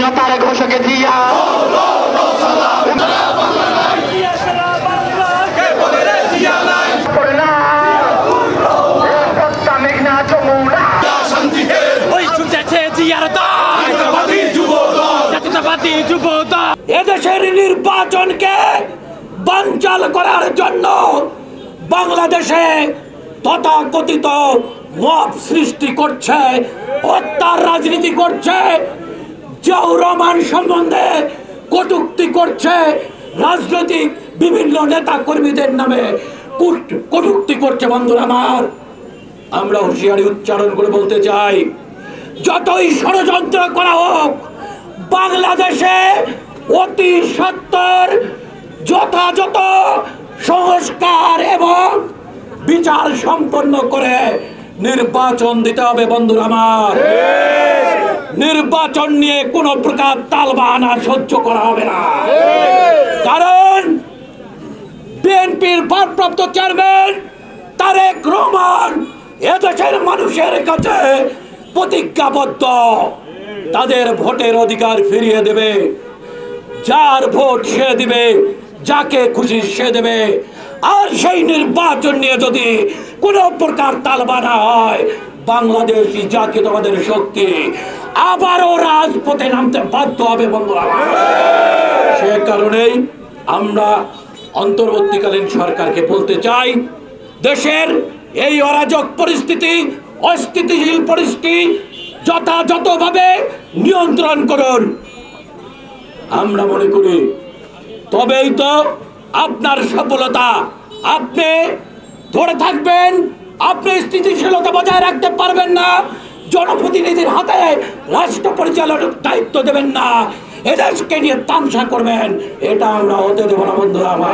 স্বাধীনতার ঘোষকে দিয়া এদেশের নির্বাচনকে বানচাল করার জন্য বাংলাদেশে তথাকথিত মব সৃষ্টি করছে, হত্যার রাজনীতি করছে, জিয়াউর রহমান সম্বন্ধে কটূক্তি করছে, রাজনৈতিক বিভিন্ন নেতা কর্মীদের নামে কটূক্তি করছে। বন্ধুরা আমার, আমরা হুঁশিয়ারি উচ্চারণ করে বলতে চাই, যতই ষড়যন্ত্র করা হোক, বাংলাদেশে অতি সত্বর যথাযথ সংস্কার এবং বিচার সম্পন্ন করে নির্বাচন দিতে হবে। বন্ধুরা আমার, নির্বাচন নিয়ে কোনো প্রকার তালবাহানা সহ্য করা হবে না। কারণ বিএনপির ভারপ্রাপ্ত চেয়ারম্যান তারেক রহমান এদেশের মানুষের কাছে প্রতিজ্ঞাবদ্ধ, তাদের ভোটের অধিকার ফিরিয়ে দেবে। যার ভোট সে দিবে, যাকে খুশি সে দেবে। আর সেই নির্বাচন নিয়ে যদি কোনো প্রকার তালবানা হয়, বাংলাদেশি জাতীয়তাবাদের শক্তি আবারও রাজপথে নামতে বাধ্য হবে। বন্ধুরা, সে কারণেই আমরা অন্তর্বর্তীকালীন সরকারকে বলতে চাই, দেশের এই অরাজক পরিস্থিতি, অস্থিতিশীল পরিস্থিতি যথাযথভাবে নিয়ন্ত্রণ করুন। আমরা মনে করি তবেই তো আপনার সফলতা। আপনি ধরে থাকবেন, আপনি স্থিতিশীলতা বজায় রাখতে পারবেন না, জনপ্রতিনিধির হাতে রাষ্ট্র পরিচালনার দায়িত্ব দেবেন না, এদেশকে নিয়ে তামসা করবেন, এটা আমরা হতে দেব না। বন্ধুরা আমার,